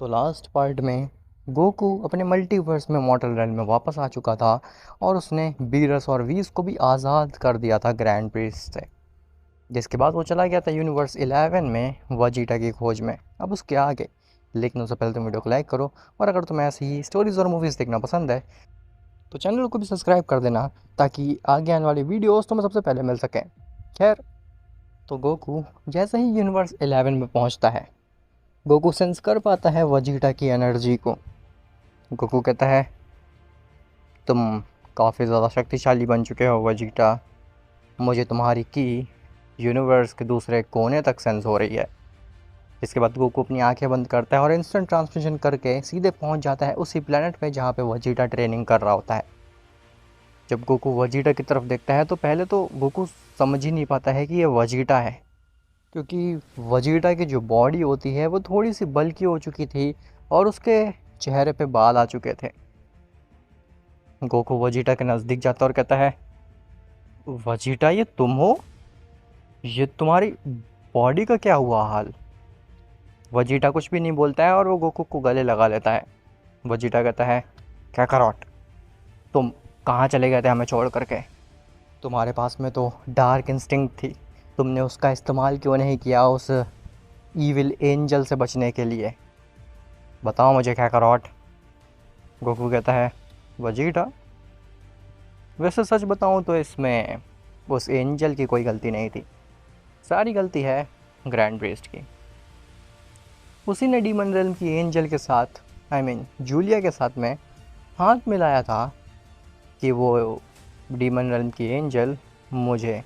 तो last part में Goku अपने मल्टीवर्स में मॉर्टल रेल्म में वापस आ चुका था और उसने बीरस और वीस को भी आज़ाद कर दिया था ग्रैंड प्रिस्ट से। जिसके बाद वो चला गया था यूनिवर्स 11 में वजीटा की खोज में। अब उसके आगे, लेकिन उससे पहले तुम वीडियो को लाइक करो, और अगर तुम्हें ऐसी ही स्टोरीज़ और मूवीज़ देखना पसंद है तो चैनल को भी सब्सक्राइब कर देना, ताकि आगे आने वाली वीडियोस तुम्हें सबसे पहले मिल सकें। खैर, तो गोकू जैसे ही यूनिवर्स 11 में पहुंचता है, गोकू सेंस कर पाता है वजीटा की एनर्जी को। गोकू कहता है, तुम काफ़ी ज़्यादा शक्तिशाली बन चुके हो वजीटा। मुझे तुम्हारी की यूनिवर्स के दूसरे कोने तक सेंस हो रही है। इसके बाद गोकू अपनी आंखें बंद करता है और इंस्टेंट ट्रांसमिशन करके सीधे पहुंच जाता है उसी प्लेनेट पे जहाँ पे वजीटा ट्रेनिंग कर रहा होता है। जब गोकू वजीटा की तरफ देखता है तो पहले तो गोकू समझ ही नहीं पाता है कि ये वजीटा है, क्योंकि वजीटा की जो बॉडी होती है वो थोड़ी सी बल्की हो चुकी थी और उसके चेहरे पे बाल आ चुके थे। गोकू वजीटा के नज़दीक जाता है और कहता है, वजीटा ये तुम हो? ये तुम्हारी बॉडी का क्या हुआ हाल? वजीटा कुछ भी नहीं बोलता है और वो गोकू को गले लगा लेता है। वजीटा कहता है, क्या करॉट, तुम कहाँ चले गए थे हमें छोड़ करके? तुम्हारे पास में तो डार्क इंस्टिंक्ट थी, तुमने उसका इस्तेमाल क्यों नहीं किया उस ईविल एंजल से बचने के लिए? बताओ मुझे क्या करॉट। गोकू कहता है, वजीटा, वैसे सच बताऊं तो इसमें उस एंजल की कोई गलती नहीं थी, सारी गलती है ग्रैंड प्रीस्ट की। उसी ने डीमन रेल्म की एंजल के साथ, जूलिया के साथ में हाथ मिलाया था कि वो डीमन रेल्म की एंजल मुझे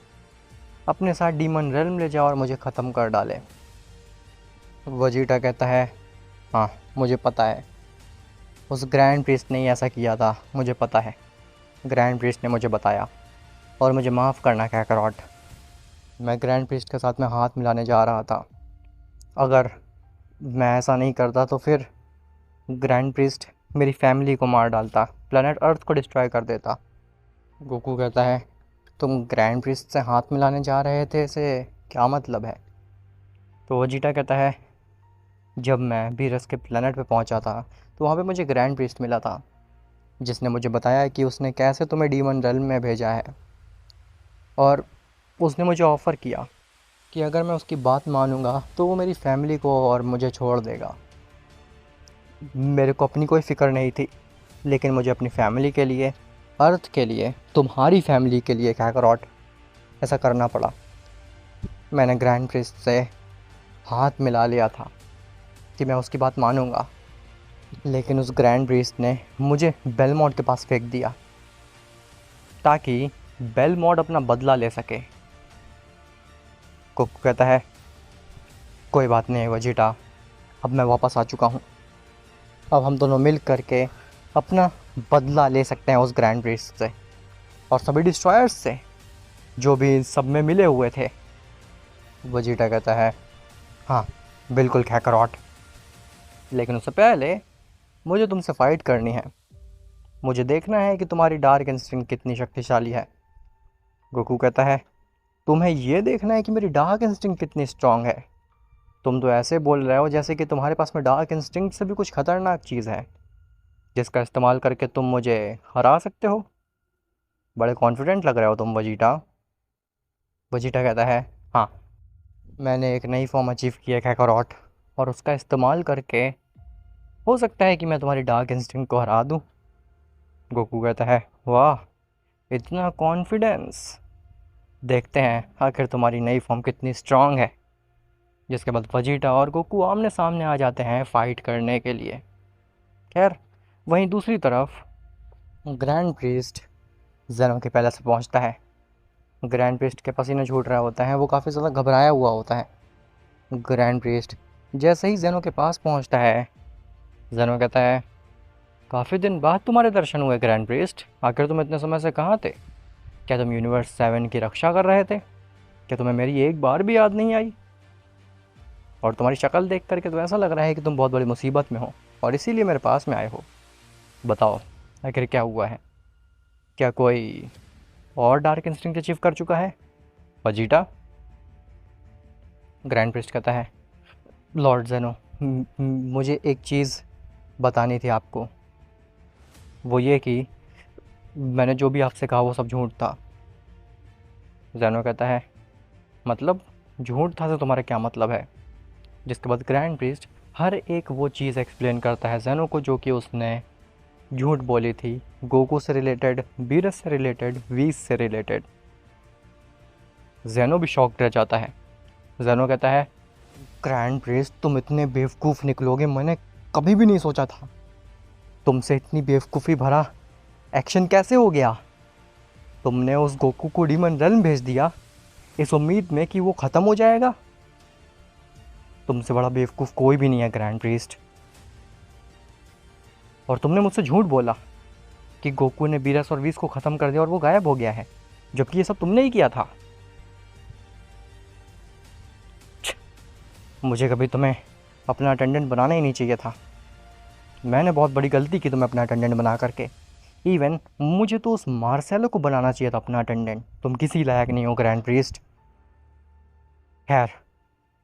अपने साथ डीमन रेल्म ले जाए और मुझे ख़त्म कर डाले। वजीटा कहता है, हाँ मुझे पता है, उस ग्रैंड प्रीस्ट ने ही ऐसा किया था, मुझे पता है। ग्रैंड प्रीस्ट ने मुझे बताया, और मुझे माफ़ करना कैकरॉट। मैं ग्रैंड प्रीस्ट के साथ में हाथ मिलाने जा रहा था। अगर मैं ऐसा नहीं करता तो फिर ग्रैंड प्रीस्ट मेरी फैमिली को मार डालता, प्लेनेट अर्थ को डिस्ट्रॉय कर देता। गोकू कहता है, तुम ग्रैंड प्रीस्ट से हाथ मिलाने जा रहे थे, इसे क्या मतलब है? तो वजीटा कहता है, जब मैं बीरस के प्लेनेट पे पहुंचा था तो वहाँ पे मुझे ग्रैंड प्रीस्ट मिला था, जिसने मुझे बताया कि उसने कैसे तुम्हें डीमन रेल्म में भेजा है। और उसने मुझे ऑफ़र किया कि अगर मैं उसकी बात मानूंगा तो वो मेरी फैमिली को और मुझे छोड़ देगा। मेरे को अपनी कोई फ़िक्र नहीं थी, लेकिन मुझे अपनी फैमिली के लिए, अर्थ के लिए, तुम्हारी फैमिली के लिए कैकरॉट ऐसा करना पड़ा। मैंने ग्रैंड प्रिंस से हाथ मिला लिया था कि मैं उसकी बात मानूंगा, लेकिन उस ग्रैंड प्रिंस ने मुझे बेलमोड के पास फेंक दिया ताकि बेलमोड अपना बदला ले सके। कुक कहता है, कोई बात नहीं वजीटा, अब मैं वापस आ चुका हूँ। अब हम दोनों मिल करके अपना बदला ले सकते हैं उस ग्रैंड प्रिंस से और सभी डिस्ट्रॉयर्स से जो भी सब में मिले हुए थे। वजीटा कहता है, हाँ बिल्कुल कैकरॉट, लेकिन उससे पहले मुझे तुमसे फ़ाइट करनी है। मुझे देखना है कि तुम्हारी डार्क इंस्टिंक्ट कितनी शक्तिशाली है। गोकू कहता है, तुम्हें ये देखना है कि मेरी डार्क इंस्टिंक्ट कितनी स्ट्रांग है? तुम तो ऐसे बोल रहे हो जैसे कि तुम्हारे पास में डार्क इंस्टिंक्ट से भी कुछ खतरनाक चीज़ है जिसका इस्तेमाल करके तुम मुझे हरा सकते हो। बड़े कॉन्फिडेंट लग रहे हो तुम वजीटा। वजीटा कहता है, हाँ, मैंने एक नई फॉर्म अचीव की है कैकरॉट, और उसका इस्तेमाल करके हो सकता है कि मैं तुम्हारी डार्क इंस्टिंक्ट को हरा दूँ। गोकू कहता है, वाह, इतना कॉन्फिडेंस, देखते हैं आखिर तुम्हारी नई फॉर्म कितनी स्ट्रांग है। जिसके बाद वजीटा और गोकू आमने सामने आ जाते हैं फ़ाइट करने के लिए। खैर, वहीं दूसरी तरफ ग्रैंड प्रीस्ट जेनो के पैलेस पे पहुंचता है। ग्रैंड प्रीस्ट के पसीने छूट रहा होता है, वो काफ़ी ज़्यादा घबराया हुआ होता है। ग्रैंड प्रीस्ट जैसे ही जेनो के पास पहुंचता है, जेनो कहता है, काफ़ी दिन बाद तुम्हारे दर्शन हुए ग्रैंड प्रीस्ट, आखिर तुम इतने समय से कहाँ थे? क्या तुम यूनिवर्स 7 की रक्षा कर रहे थे? क्या तुम्हें मेरी एक बार भी याद नहीं आई? और तुम्हारी शक्ल देख करके तो ऐसा लग रहा है कि तुम बहुत बड़ी मुसीबत में हो और इसीलिए मेरे पास में आए हो। बताओ आखिर क्या हुआ है? क्या कोई और डार्क इंस्टिंक्ट अचीव कर चुका है वजीटा? ग्रैंड प्रिस्ट कहता है, लॉर्ड जेनो, मुझे एक चीज़ बतानी थी आपको, वो ये कि मैंने जो भी आपसे कहा वो सब झूठ था। ज़ेनो कहता है, मतलब झूठ था से तुम्हारा क्या मतलब है? जिसके बाद ग्रैंड प्रीस्ट हर एक वो चीज़ एक्सप्लेन करता है ज़ेनो को जो कि उसने झूठ बोली थी, गोकू से रिलेटेड, बीरस से रिलेटेड, व्हीस से रिलेटेड। ज़ेनो भी शॉक्ड रह जाता है। ज़ेनो कहता है, ग्रैंड प्रीस्ट तुम इतने बेवकूफ़ निकलोगे मैंने कभी भी नहीं सोचा था। तुमसे इतनी बेवकूफ़ी भरा एक्शन कैसे हो गया? तुमने उस गोकू को डीमन रेल्म भेज दिया इस उम्मीद में कि वो ख़त्म हो जाएगा। तुमसे बड़ा बेवकूफ़ कोई भी नहीं है ग्रैंड प्रीस्ट। और तुमने मुझसे झूठ बोला कि गोकू ने बीरस और व्हीस को ख़त्म कर दिया और वो गायब हो गया है, जबकि ये सब तुमने ही किया था। मुझे कभी तुम्हें अपना अटेंडेंट बनाना ही नहीं चाहिए था। मैंने बहुत बड़ी गलती की तुम्हें अपना अटेंडेंट बना करके। इवन मुझे तो उस मार्सेलो को बनाना चाहिए था अपना अटेंडेंट। तुम किसी लायक नहीं हो ग्रैंड प्रीस्ट। खैर,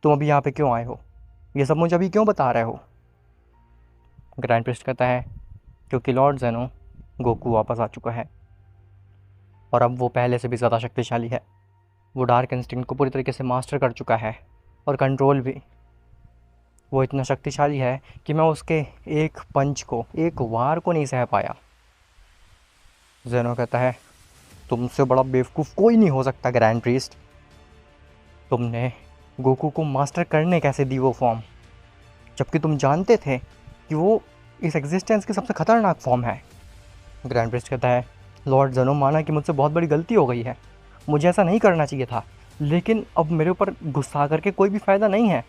तुम अभी यहाँ पे क्यों आए हो? ये सब मुझे अभी क्यों बता रहे हो? ग्रैंड प्रीस्ट कहता है, क्योंकि लॉर्ड ज़ेनो गोकू वापस आ चुका है और अब वो पहले से भी ज़्यादा शक्तिशाली है। वो डार्क इंस्टिंक्ट को पूरी तरीके से मास्टर कर चुका है और कंट्रोल भी। वो इतना शक्तिशाली है कि मैं उसके एक पंच को, एक वार को नहीं सह पाया। ज़ेनो कहता है, तुमसे बड़ा बेवकूफ़ कोई नहीं हो सकता ग्रैंड प्रीस्ट। तुमने गोकू को मास्टर करने कैसे दी वो फॉर्म, जबकि तुम जानते थे कि वो इस एग्जिस्टेंस की सबसे खतरनाक फॉर्म है। ग्रैंड प्रीस्ट कहता है, लॉर्ड ज़ेनो माना कि मुझसे बहुत बड़ी गलती हो गई है, मुझे ऐसा नहीं करना चाहिए था, लेकिन अब मेरे ऊपर गुस्सा करके कोई भी फ़ायदा नहीं है।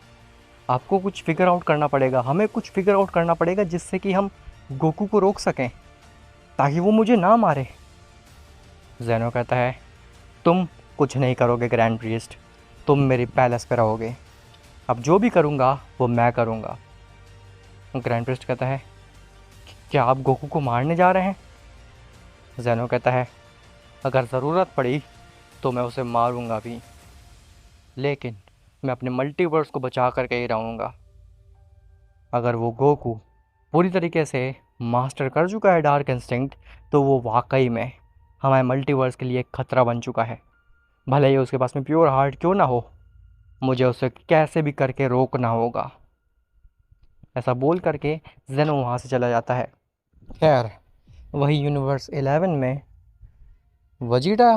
आपको कुछ फिगर आउट करना पड़ेगा, हमें कुछ फिगर आउट करना पड़ेगा जिससे कि हम गोकू को रोक सकें ताकि वो मुझे ना मारे। ज़ेनो कहता है, तुम कुछ नहीं करोगे ग्रैंड प्रीस्ट, तुम मेरी पैलेस पे रहोगे। अब जो भी करूँगा वो मैं करूँगा। ग्रैंड प्रीस्ट कहता है, क्या आप गोकू को मारने जा रहे हैं? ज़ेनो कहता है, अगर ज़रूरत पड़ी तो मैं उसे मारूंगा भी, लेकिन मैं अपने मल्टीवर्स को बचा करके ही रहूँगा। अगर वो गोकू पूरी तरीके से मास्टर कर चुका है डार्क इंस्टिंक्ट, तो वो वाकई में हमारे मल्टीवर्स के लिए एक खतरा बन चुका है। भले ही उसके पास में प्योर हार्ट क्यों ना हो, मुझे उसे कैसे भी करके रोकना होगा। ऐसा बोल करके ज़ेनो वहाँ से चला जाता है। खैर, वही यूनिवर्स 11 में वजीटा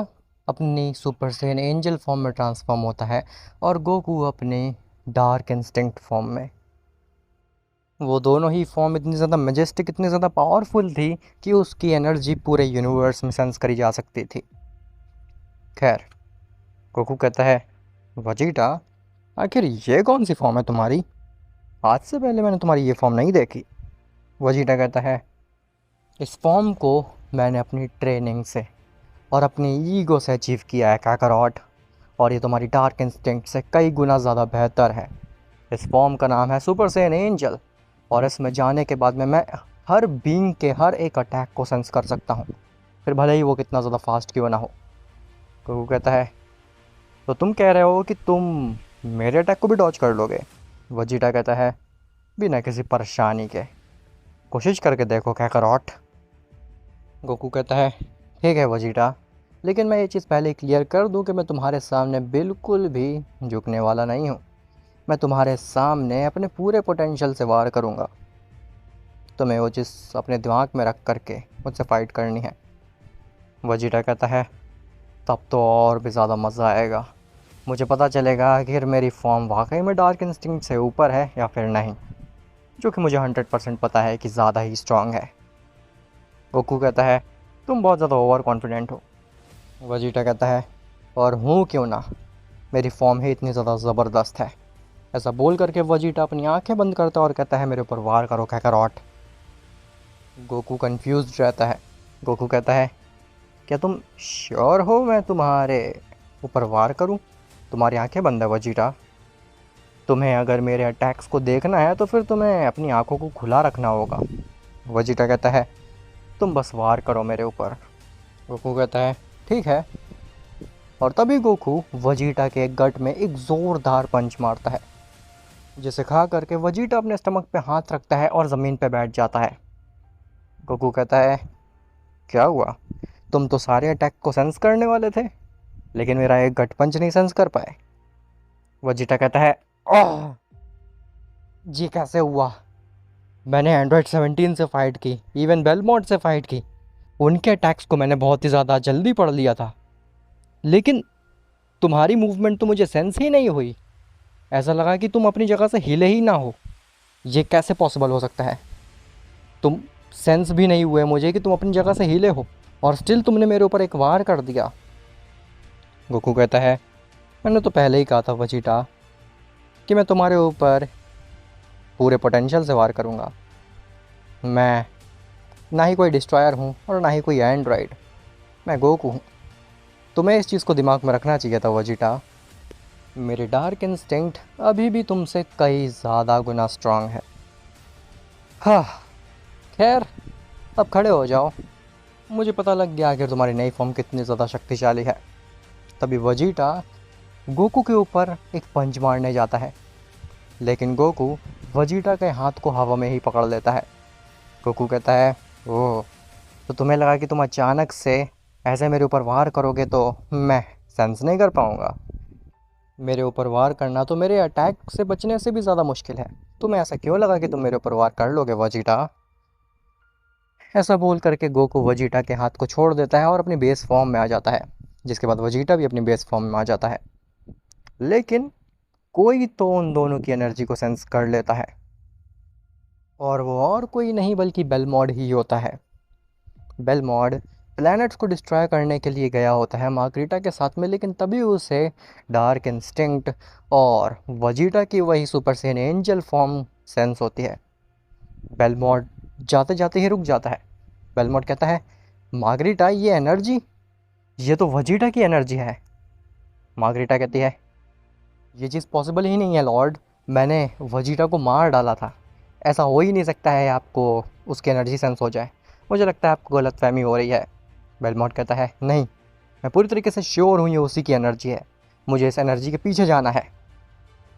अपनी सुपर सैयन एंजल फॉर्म में ट्रांसफॉर्म होता है और गोकू अपने डार्क इंस्टिंक्ट फॉर्म में। वो दोनों ही फॉर्म इतनी ज़्यादा मैजेस्टिक, इतनी ज़्यादा पावरफुल थी कि उसकी एनर्जी पूरे यूनिवर्स में सेंस करी जा सकती थी। खैर, गोकू कहता है, वजीटा आखिर ये कौन सी फॉर्म है तुम्हारी? आज से पहले मैंने तुम्हारी ये फॉर्म नहीं देखी। वजीटा कहता है, इस फॉर्म को मैंने अपनी ट्रेनिंग से और अपनी ईगो से अचीव किया है काकारोट, और ये तुम्हारी डार्क इंस्टिंक्ट से कई गुना ज़्यादा बेहतर है। इस फॉर्म का नाम है सुपर सैयन एंजल, और इसमें जाने के बाद में मैं हर बीइंग के हर एक अटैक को सेंस कर सकता हूँ, फिर भले ही वो कितना ज़्यादा फास्ट क्यों ना हो। तो वो कहता है, तो तुम कह रहे हो कि तुम मेरे अटैक को भी डॉज कर लोगे? वजीटा कहता है, बिना किसी परेशानी के, कोशिश करके देखो काकारोट। गोकू कहता है, ठीक है वजीटा, लेकिन मैं ये चीज़ पहले क्लियर कर दूं कि मैं तुम्हारे सामने बिल्कुल भी झुकने वाला नहीं हूँ। मैं तुम्हारे सामने अपने पूरे पोटेंशियल से वार करूँगा। तुम्हें वो चीज़ अपने दिमाग में रख करके मुझसे फ़ाइट करनी है। वजीटा कहता है, तब तो और भी ज़्यादा मज़ा आएगा। मुझे पता चलेगा आखिर मेरी फॉर्म वाकई में डार्क इंस्टिंक्ट से ऊपर है या फिर नहीं, जो कि मुझे 100% पता है कि ज़्यादा ही स्ट्रांग है। गोकू कहता है, तुम बहुत ज़्यादा ओवर कॉन्फिडेंट हो। वजीटा कहता है, और हूँ क्यों ना, मेरी फॉर्म ही इतनी ज़्यादा ज़बरदस्त है। ऐसा बोल करके वजीटा अपनी आंखें बंद करता है और कहता है, मेरे ऊपर वार करो काकारोट। गोकू कंफ्यूज्ड रहता है। गोकू कहता है, क्या तुम श्योर हो मैं तुम्हारे ऊपर वार करूं? तुम्हारी आंखें बंद है वजीटा। तुम्हें अगर मेरे अटैक्स को देखना है तो फिर तुम्हें अपनी आंखों को खुला रखना होगा। वजीटा कहता है, तुम बस वार करो मेरे ऊपर। गोकू कहता है, ठीक है। और तभी गोकू वजीटा के गट में एक ज़ोरदार पंच मारता है। जिसे खा करके वजीटा अपने स्टमक पे हाथ रखता है और ज़मीन पे बैठ जाता है। गोकू कहता है, क्या हुआ? तुम तो सारे अटैक को सेंस करने वाले थे, लेकिन मेरा एक गट पंच नहीं सेंस कर पाए। वजीटा कहता है, ओह, ये कैसे हुआ? मैंने एंड्रॉयड 17 से फाइट की, इवन बेलमोंट से फाइट की, उनके अटैक्स को मैंने बहुत ही ज़्यादा जल्दी पढ़ लिया था, लेकिन तुम्हारी मूवमेंट तो मुझे सेंस ही नहीं हुई। ऐसा लगा कि तुम अपनी जगह से हिले ही ना हो। ये कैसे पॉसिबल हो सकता है? तुम सेंस भी नहीं हुए मुझे कि तुम अपनी जगह से हिले हो, और स्टिल तुमने मेरे ऊपर एक वार कर दिया। गोकू कहता है, मैंने तो पहले ही कहा था वजीटा कि मैं तुम्हारे ऊपर पूरे पोटेंशियल से वार करूँगा। मैं ना ही कोई डिस्ट्रॉयर हूँ और ना ही कोई एंड्रॉयड, मैं गोकू हूँ। तुम्हें इस चीज़ को दिमाग में रखना चाहिए था वजीटा। मेरे डार्क इंस्टिंक्ट अभी भी तुमसे कई ज़्यादा गुना स्ट्रांग है। हाँ, खैर, अब खड़े हो जाओ। मुझे पता लग गया आखिर तुम्हारी नई फॉर्म कितनी ज़्यादा शक्तिशाली है। तभी वजीटा गोकू के ऊपर एक पंच मारने जाता है, लेकिन गोकू वजीटा के हाथ को हवा में ही पकड़ लेता है। गोकू कहता है, ओह, तो तुम्हें लगा कि तुम अचानक से ऐसे मेरे ऊपर वार करोगे तो मैं सेंस नहीं कर पाऊँगा? मेरे ऊपर वार करना तो मेरे अटैक से बचने से भी ज़्यादा मुश्किल है। तुम्हें ऐसा क्यों लगा कि तुम मेरे ऊपर वार कर लोगे वजीटा? ऐसा बोल करके गोकू वजीटा के हाथ को छोड़ देता है और अपनी बेस फॉर्म में आ जाता है, जिसके बाद वजीटा भी अपनी बेस फॉर्म में आ जाता है। लेकिन कोई तो उन दोनों की एनर्जी को सेंस कर लेता है, और वो और कोई नहीं बल्कि बेलमॉड ही होता है। बेलमॉड प्लैनेट्स को डिस्ट्रॉय करने के लिए गया होता है मार्गरीटा के साथ में, लेकिन तभी उसे डार्क इंस्टिंक्ट और वजीटा की वही super Sen angel form sense होती है। बेलमॉड जाते जाते ही रुक जाता है। बेलमॉड कहता है, मार्गरीटा, ये एनर्जी, ये तो वजीटा की एनर्जी है। मार्गरीटा कहती है, ये चीज़ पॉसिबल ही नहीं है लॉर्ड, मैंने वजीटा को मार डाला था, ऐसा हो ही नहीं सकता है आपको उसकी एनर्जी सेंस हो जाए। मुझे लगता है आपको गलतफहमी हो रही है। बेलमॉट कहता है, नहीं, मैं पूरी तरीके से श्योर हूँ ये उसी की एनर्जी है। मुझे इस एनर्जी के पीछे जाना है,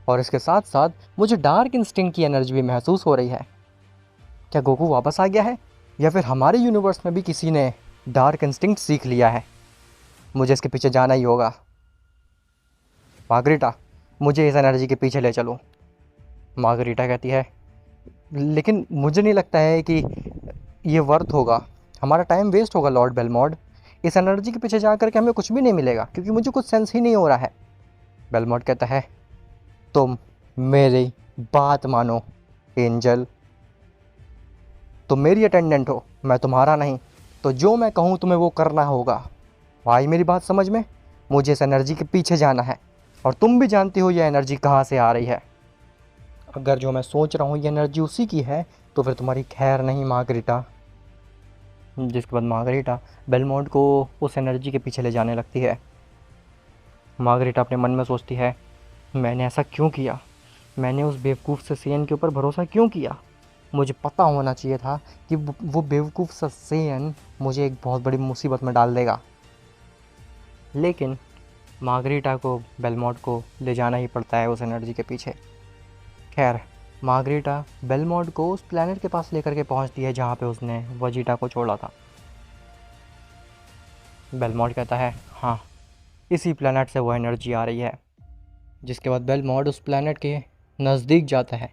और इसके साथ साथ मुझे डार्क इंस्टिंक्ट की एनर्जी भी महसूस हो रही है। क्या गोकू वापस आ गया है, या फिर हमारे यूनिवर्स में भी किसी ने डार्क इंस्टिंक्ट सीख लिया है? मुझे इसके पीछे जाना ही होगा। मार्गरीटा, मुझे इस एनर्जी के पीछे ले चलो। मार्गरीटा कहती है, लेकिन मुझे नहीं लगता है कि ये वर्थ होगा, हमारा टाइम वेस्ट होगा लॉर्ड बेलमॉड। इस एनर्जी के पीछे जा करके हमें कुछ भी नहीं मिलेगा, क्योंकि मुझे कुछ सेंस ही नहीं हो रहा है। बेलमॉड कहता है, तुम मेरी बात मानो एंजल, तुम मेरी अटेंडेंट हो, मैं तुम्हारा नहीं, तो जो मैं कहूँ तुम्हें वो करना होगा। आई मेरी बात समझ में? मुझे इस एनर्जी के पीछे जाना है, और तुम भी जानती हो ये एनर्जी कहाँ से आ रही है। अगर जो मैं सोच रहा हूँ ये एनर्जी उसी की है, तो फिर तुम्हारी खैर नहीं मार्गरीटा। जिसके बाद मार्गरीटा बेलमोंट को उस एनर्जी के पीछे ले जाने लगती है। मार्गरीटा अपने मन में सोचती है, मैंने ऐसा क्यों किया? मैंने उस बेवकूफ़ से सेयन के ऊपर भरोसा क्यों किया? मुझे पता होना चाहिए था कि वो बेवकूफ़ सा सेयन मुझे एक बहुत बड़ी मुसीबत में डाल देगा। लेकिन मार्गरीटा को बेलमोंट को ले जाना ही पड़ता है उस एनर्जी के पीछे। खैर, मार्गरीटा बेलमोंट को उस प्लैनेट के पास लेकर के पहुंचती है जहां पे उसने वजीटा को छोड़ा था। बेलमोंट कहता है, हाँ, इसी प्लैनेट से वो एनर्जी आ रही है। जिसके बाद बेलमोंट उस प्लैनेट के नज़दीक जाता है,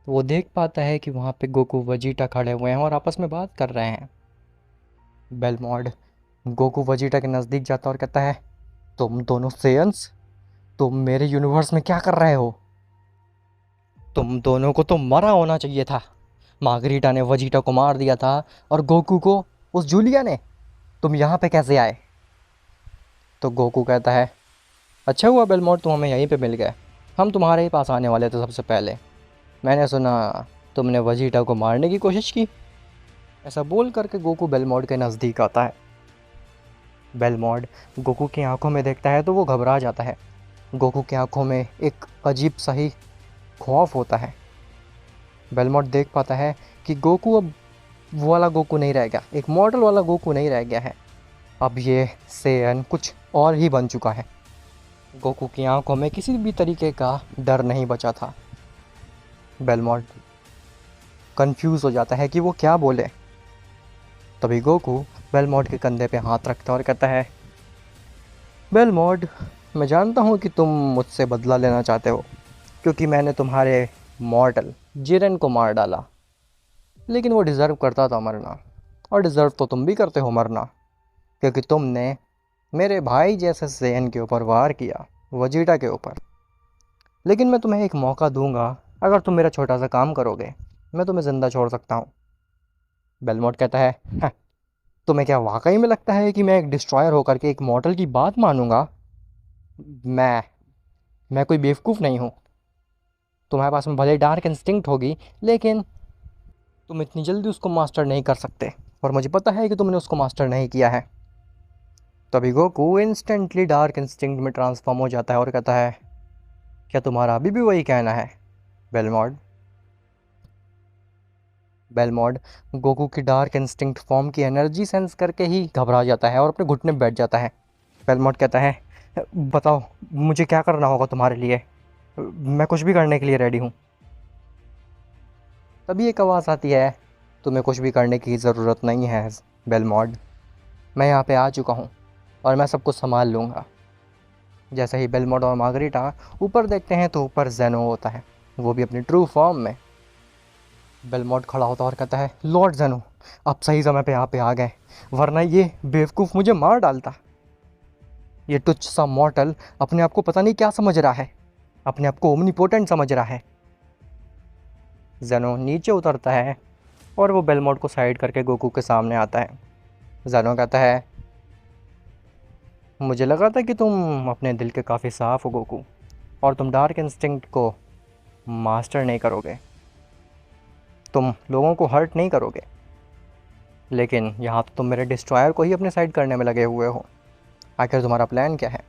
तो वो देख पाता है कि वहाँ पे गोकू वजीटा खड़े हुए हैं और आपस में बात कर रहे हैं। बेलमोंट गोकू वजीटा के नज़दीक जाता है और कहता है, तुम दोनों सेयंस, तुम मेरे यूनिवर्स में क्या कर रहे हो? तुम दोनों को तो मरा होना चाहिए था। मार्गरीटा ने वजीटा को मार दिया था, और गोकू को उस जूलिया ने। तुम यहाँ पे कैसे आए? तो गोकू कहता है, अच्छा हुआ बेलमोंट तुम हमें यहीं पे मिल गए, हम तुम्हारे ही पास आने वाले थे सबसे पहले। मैंने सुना तुमने वजीटा को मारने की कोशिश की। ऐसा बोल करके गोकू बेलमोंट के नज़दीक आता है। बेलमोंट गोकू की आंखों में देखता है तो वो घबरा जाता है। गोकू की आंखों में एक अजीब सा ही खौफ होता है। बेलमोंट देख पाता है कि गोकू अब वो वाला गोकू नहीं रह गया, एक मॉडल वाला गोकू नहीं रह गया है। अब ये सेयन कुछ और ही बन चुका है। गोकू की आंखों में किसी भी तरीके का डर नहीं बचा था। बेलमोड कंफ्यूज हो जाता है कि वो क्या बोले। तभी गोकू बेलमोड के कंधे पे हाथ रखता है और कहता है, बेलमोड, मैं जानता हूँ कि तुम मुझसे बदला लेना चाहते हो क्योंकि मैंने तुम्हारे मॉर्टल जिरेन को मार डाला, लेकिन वो डिज़र्व करता था मरना, और डिज़र्व तो तुम भी करते हो मरना, क्योंकि तुमने मेरे भाई जैसे सेन के ऊपर वार किया, वजीटा के ऊपर। लेकिन मैं तुम्हें एक मौका दूंगा, अगर तुम मेरा छोटा सा काम करोगे मैं तुम्हें ज़िंदा छोड़ सकता हूँ। बेलमोट कहता है, "हाँ, तुम्हें क्या वाकई में लगता है कि मैं एक डिस्ट्रॉयर होकर के एक मॉर्टल की बात मानूंगा? मैं मैं कोई बेवकूफ़ नहीं हूँ। तुम्हारे पास में भले डार्क इंस्टिंक्ट होगी, लेकिन तुम इतनी जल्दी उसको मास्टर नहीं कर सकते, और मुझे पता है कि तुमने उसको मास्टर नहीं किया है। तभी गोकू इंस्टेंटली डार्क इंस्टिंक्ट में ट्रांसफॉर्म हो जाता है और कहता है, क्या तुम्हारा अभी भी वही कहना है बेलमोड? बेलमोड गोकू की डार्क इंस्टिंक्ट फॉर्म की एनर्जी सेंस करके ही घबरा जाता है और अपने घुटने में बैठ जाता है। बेलमोड कहता है, बताओ मुझे क्या करना होगा तुम्हारे लिए, मैं कुछ भी करने के लिए रेडी हूँ। तभी एक आवाज़ आती है, तुम्हें कुछ भी करने की ज़रूरत नहीं है बेलमोड, मैं यहाँ पे आ चुका हूँ और मैं सब कुछ संभाल लूँगा। जैसे ही बेलमोड और मार्गरीटा ऊपर देखते हैं तो ऊपर जेनो होता है, वो भी अपनी ट्रू फॉर्म में। बेलमोड खड़ा होता है और कहता है, लॉर्ड जेनो, आप सही समय पे यहाँ पे आ गए, वरना ये बेवकूफ़ मुझे मार डालता। ये तुच्छ सा मॉर्टल अपने आप को पता नहीं क्या समझ रहा है, अपने आप को ओमनीपोटेंट समझ रहा है। जेनो नीचे उतरता है और वो बेलमोड को साइड करके गोकू के सामने आता है। जेनो कहता है, मुझे लगा था कि तुम अपने दिल के काफ़ी साफ़ हो गोकू, और तुम डार्क इंस्टिंक्ट को मास्टर नहीं करोगे, तुम लोगों को हर्ट नहीं करोगे, लेकिन यहाँ तो तुम मेरे डिस्ट्रॉयर को ही अपने साइड करने में लगे हुए हो। आखिर तुम्हारा प्लान क्या है?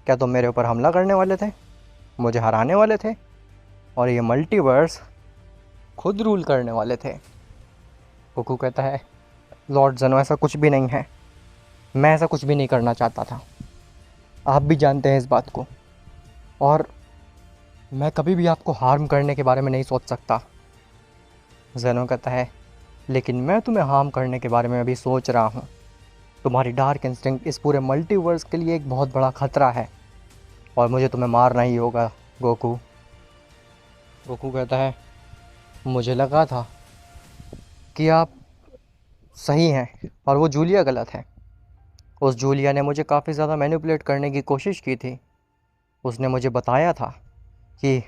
क्या तुम मेरे ऊपर हमला करने वाले थे, मुझे हराने वाले थे, और ये मल्टीवर्स खुद रूल करने वाले थे? गोकू कहता है, लॉर्ड जेनो, ऐसा कुछ भी नहीं है, मैं ऐसा कुछ भी नहीं करना चाहता था, आप भी जानते हैं इस बात को, और मैं कभी भी आपको हार्म करने के बारे में नहीं सोच सकता। जेनो कहता है, लेकिन मैं तुम्हें हार्म करने के बारे में अभी सोच रहा हूँ। तुम्हारी डार्क इंस्टिंक्ट इस पूरे मल्टीवर्स के लिए एक बहुत बड़ा खतरा है, और मुझे तुम्हें मारना ही होगा गोकू। गोकू कहता है, मुझे लगा था कि आप सही हैं और वो जूलिया गलत है। उस जूलिया ने मुझे काफ़ी ज़्यादा मैनिपुलेट करने की कोशिश की थी। उसने मुझे बताया था कि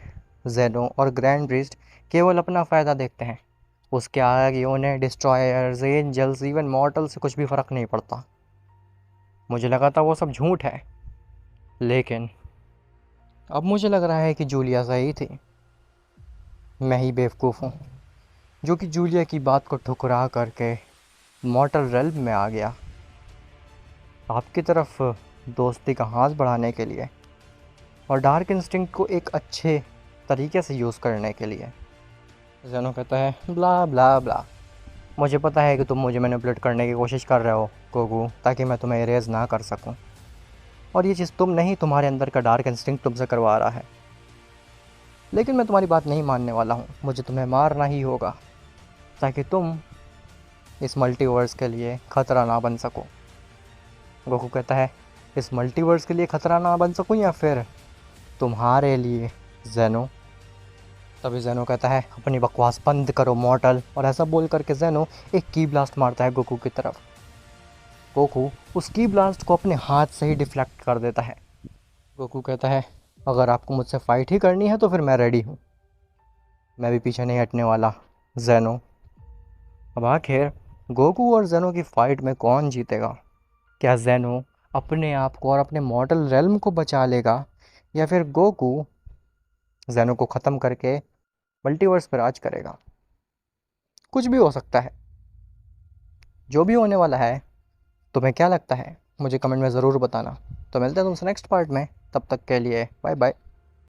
जेनो और ग्रैंड प्रीस्ट केवल अपना फ़ायदा देखते हैं, उसके आगे उन्हें डिस्ट्रॉयर्स, एंजल्स, इवन मॉर्टल से कुछ भी फ़र्क नहीं पड़ता। मुझे लगा था वो सब झूठ है, लेकिन अब मुझे लग रहा है कि जूलिया सही थी। मैं ही बेवकूफ़ हूँ जो कि जूलिया की बात को ठुकरा करके मॉर्टल रेल्म में आ गया, आपकी तरफ दोस्ती का हाथ बढ़ाने के लिए और डार्क इंस्टिंक्ट को एक अच्छे तरीके से यूज़ करने के लिए। जेनो कहता है, ब्ला ब्ला ब्ला, मुझे पता है कि तुम मुझे मैनिपुलेट करने की कोशिश कर रहे हो गोकू, ताकि मैं तुम्हें इरेज ना कर सकूं, और ये चीज़ तुम नहीं, तुम्हारे अंदर का डार्क इंस्टिंक्ट तुमसे करवा रहा है। लेकिन मैं तुम्हारी बात नहीं मानने वाला हूँ, मुझे तुम्हें मारना ही होगा ताकि तुम इस मल्टीवर्स के लिए ख़तरा ना बन सको। गोकू कहता है, इस मल्टीवर्स के लिए ख़तरा ना बन सकूं या फिर तुम्हारे लिए जेनो? तभी जेनो कहता है, अपनी बकवास बंद करो मॉर्टल, और ऐसा बोल करके जेनो एक की ब्लास्ट मारता है गोकू की तरफ। गोकू उस की ब्लास्ट को अपने हाथ से ही डिफ्लेक्ट कर देता है। गोकू कहता है, अगर आपको मुझसे फ़ाइट ही करनी है तो फिर मैं रेडी हूँ, मैं भी पीछे नहीं हटने वाला जेनो। अब आखिर गोकू और जेनो की फ़ाइट में कौन जीतेगा? क्या जेनो अपने आप को और अपने मॉर्टल रेल्म को बचा लेगा, या फिर गोकू जेनो को ख़त्म करके मल्टीवर्स पर राज करेगा? कुछ भी हो सकता है, जो भी होने वाला है। तुम्हें क्या लगता है मुझे कमेंट में ज़रूर बताना। तो मिलते हैं तुमसे नेक्स्ट पार्ट में, तब तक के लिए बाय बाय।